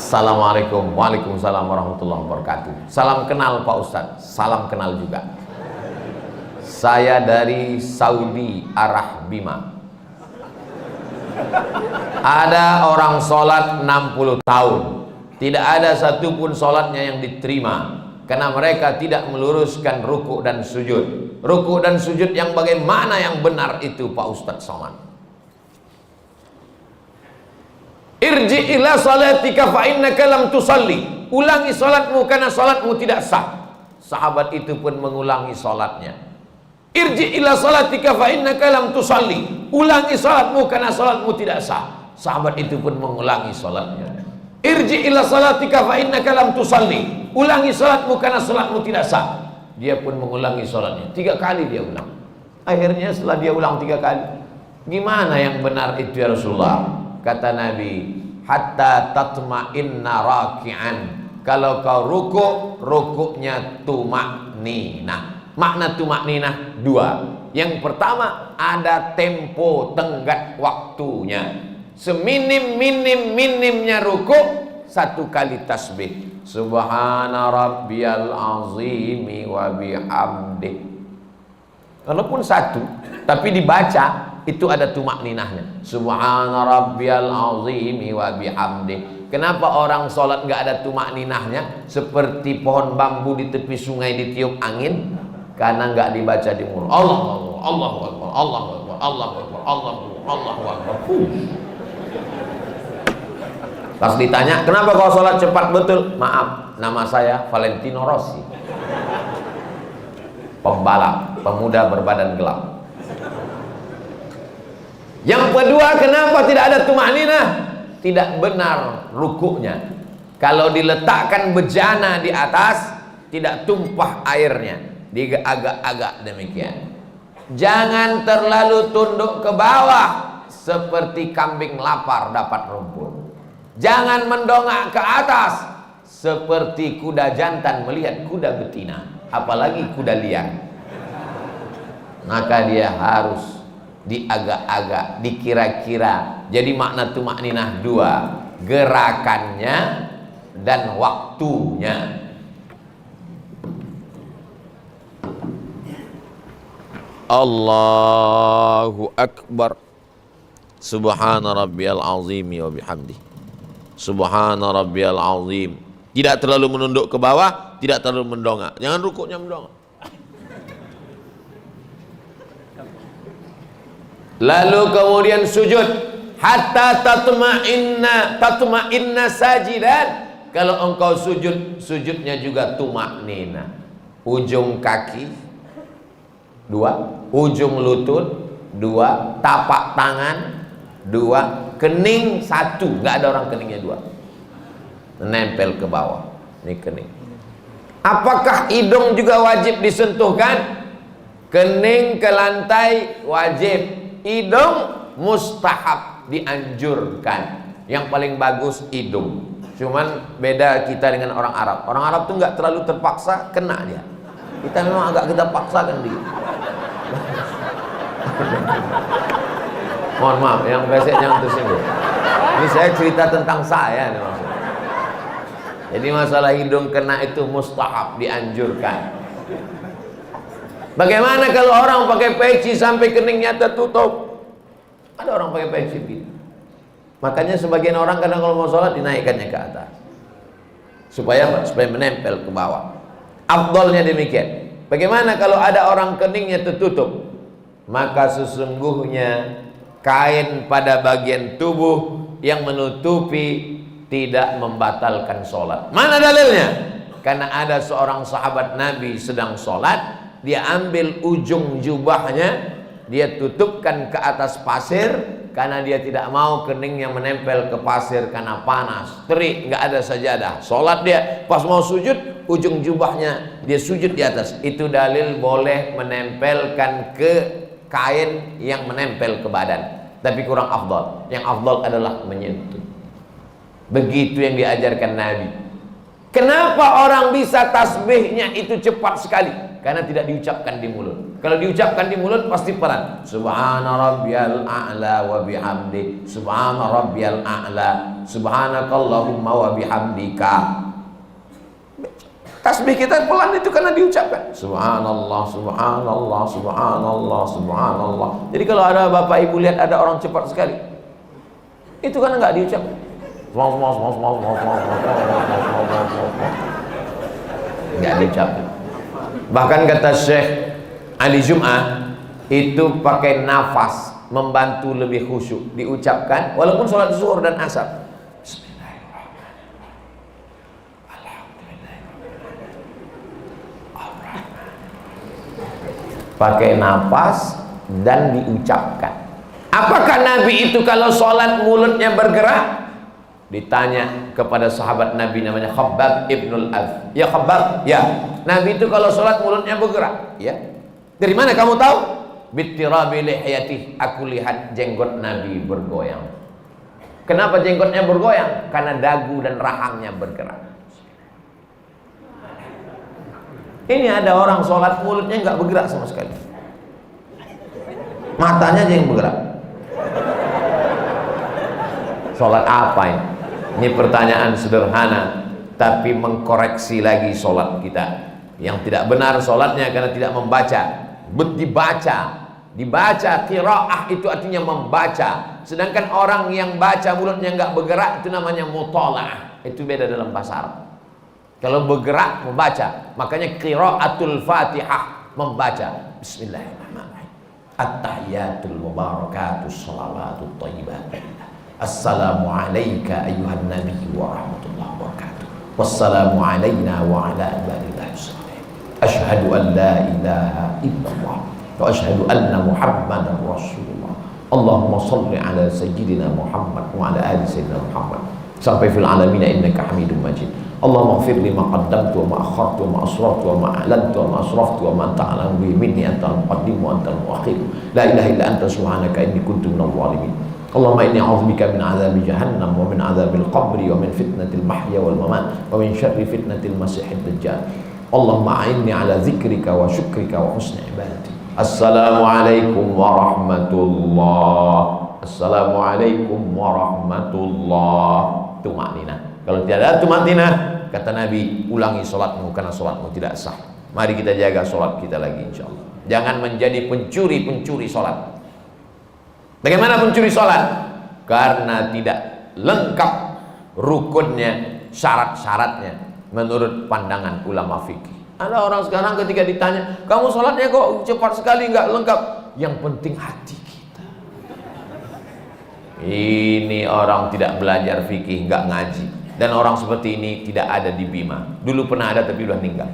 Assalamualaikum. Waalaikumsalam warahmatullahi wabarakatuh. Salam kenal Pak Ustadz. Salam kenal juga. Saya dari Saudi Arabia. Ada orang sholat 60 tahun, tidak ada satupun sholatnya yang diterima karena mereka tidak meluruskan ruku dan sujud. Ruku dan sujud yang bagaimana yang benar itu Pak Ustadz Somad? Irji ila salatika fa innaka lam tusalli. Ulangi salatmu karena salatmu tidak sah. Sahabat itu pun mengulangi salatnya. Irji ila salatika fa innaka lam tusalli. Ulangi salatmu karena salatmu tidak sah. Sahabat itu pun mengulangi salatnya. Irji ila salatika fa innaka lam tusalli. Ulangi salatmu karena salatmu tidak sah. Dia pun mengulangi salatnya. 3 kali dia ulang. Akhirnya setelah dia ulang 3 kali, gimana yang benar itu ya Rasulullah? Kata Nabi, hatta tatma'inna raki'an. Kalau kau rukuknya tumakninah. Makna tumakninah 2. Yang pertama, ada tempo tenggat waktunya. Seminim-minimnya rukuk 1 kali tasbih. Subhana rabbiyal azimi wa bihamdih. Walaupun 1, tapi dibaca itu ada tumakninahnya. Subhana rabbiyal azimi wa bihamdi. Kenapa orang sholat nggak ada tumakninahnya? Seperti pohon bambu di tepi sungai ditiup angin, karena nggak dibaca di mulut. Allahu Akbar, Allahu Akbar, Allahu Akbar, Allahu Akbar, Allahu Akbar. Pas ditanya, kenapa kau sholat cepat betul? Maaf, nama saya Valentino Rossi, pembalap, pemuda berbadan gelap. Yang kedua, kenapa tidak ada tumakninah? Tidak benar rukuknya. Kalau diletakkan bejana di atas, tidak tumpah airnya, diagak-agak demikian. Jangan terlalu tunduk ke bawah seperti kambing lapar dapat rumput. Jangan mendongak ke atas seperti kuda jantan melihat kuda betina, apalagi kuda liar. Maka dia harus diagak-agak, dikira-kira. Jadi makna tumakninah 2, gerakannya dan waktunya. Allahu Akbar. Subhana rabbiyal azimi wa bihamdi. Subhana rabbiyal azim. Tidak terlalu menunduk ke bawah, tidak terlalu mendongak. Jangan rukuknya mendongak. Lalu kemudian sujud hatta tatma'inna sajidan. Kalau engkau sujud, sujudnya juga tumaknina. Ujung kaki 2, ujung lutut 2, tapak tangan 2, kening 1. Nggak ada orang keningnya 2. Menempel ke bawah. Ini kening. Apakah hidung juga wajib disentuhkan? Kening ke lantai wajib. Hidung mustahab, dianjurkan. Yang paling bagus hidung. Cuman beda kita dengan orang Arab. Orang Arab tuh nggak terlalu terpaksa, kena dia. Kita memang agak kita paksakan dia. Mohon maaf, yang besek jangan tersinggung. Ini saya cerita tentang saya nih maksudnya. Jadi masalah hidung kena itu mustahab, dianjurkan. Bagaimana kalau orang pakai peci sampai keningnya tertutup? Ada orang pakai peci gitu. Makanya sebagian orang kadang kalau mau sholat dinaikkannya ke atas, supaya menempel ke bawah. Afdolnya demikian. Bagaimana kalau ada orang keningnya tertutup? Maka sesungguhnya kain pada bagian tubuh yang menutupi tidak membatalkan sholat. Mana dalilnya? Karena ada seorang sahabat Nabi sedang sholat, dia ambil ujung jubahnya, dia tutupkan ke atas pasir karena dia tidak mau keningnya menempel ke pasir karena panas, terik, nggak ada sajadah. Sholat dia, pas mau sujud, ujung jubahnya dia sujud di atas. Itu dalil boleh menempelkan ke kain yang menempel ke badan, tapi kurang afdal. Yang afdal adalah menyentuh. Begitu yang diajarkan Nabi. Kenapa orang bisa tasbihnya itu cepat sekali? karena tidak diucapkan di mulut. Kalau diucapkan di mulut pasti peran. Subhana rabbiyal a'la wa bihamdi, subhana rabbiyal a'la, subhanakallahumma wa bihamdika. Tasbih kita pelan itu karena diucapkan. Subhanallah, subhanallah, subhanallah, subhanallah. Jadi kalau ada bapak ibu lihat ada orang cepat sekali, itu karena nggak diucapkan. Nggak diucapkan. Bahkan kata Syekh Ali Jum'ah, itu pakai nafas membantu lebih khusyuk diucapkan walaupun sholat zuhur dan asar. Pakai nafas dan diucapkan. Apakah Nabi itu kalau sholat mulutnya bergerak? Ditanya kepada sahabat Nabi namanya Khabbab ibnul Arad. Ya Khabbab, ya. Nabi itu kalau sholat mulutnya bergerak. Ya. Dari mana kamu tahu? Bittirabi lihiyatih. Aku lihat jenggot Nabi bergoyang. Kenapa jenggotnya bergoyang? Karena dagu dan rahangnya bergerak. Ini ada orang sholat mulutnya nggak bergerak sama sekali. Matanya aja yang bergerak. Sholat apa ini? Ini pertanyaan sederhana, tapi mengkoreksi lagi sholat kita. Yang tidak benar sholatnya karena tidak membaca. Dibaca qiraah itu artinya membaca. Sedangkan orang yang baca mulutnya nggak bergerak itu namanya mutalaah. Itu beda dalam bahasa Arab. Kalau bergerak membaca, makanya qiraatul Fatihah membaca. Bismillahirrahmanirrahim. At-tahiyatul mubarakatus shalawatut thayyibat. Assalamu alayka ayyuhan nabi wa rahmatullahi wa barakatuh. Wassalamu alayna wa ala ibadillahi sholihin. Asyhadu an la ilaha illallah wa asyhadu anna Muhammadan rasulullah. Allahumma shalli ala sayyidina Muhammad wa ala ali sayyidina Muhammad sampai fil alamin innaka Hamidum Majid. Allahumma ighfir li ma qaddamtu wa ma akhartu wa ma asrartu wa ma a'lantu wa ma asraftu wa ma anta a'lamu bihi minni antal muqaddim wa antal muakhir. La ilaha illa anta subhanaka inni kuntu minadh dhalimin. Allahumma inni a'udzubika min 'adzabi jahannam wa min 'adzabil qabri wa min fitnatil mahya wal mamat wa min syarri fitnatil masiihid dajjal. Allahumma a'inni 'ala dzikrika wa syukrika wa husni ibadati. Assalamualaikum warahmatullahi. Assalamualaikum warahmatullahi. Tumanina. Kalau tidak ada tumanina, kata Nabi, ulangi sholatmu karena sholatmu tidak sah. Mari kita jaga sholat kita lagi insyaallah. Jangan menjadi pencuri sholat. Bagaimana pencuri sholat? Karena tidak lengkap rukunnya, syarat-syaratnya menurut pandangan ulama fikih. Ada orang sekarang ketika ditanya, kamu sholatnya kok cepat sekali, nggak lengkap. Yang penting hati kita. Ini orang tidak belajar fikih, nggak ngaji. Dan orang seperti ini tidak ada di Bima. Dulu pernah ada tapi udah meninggal.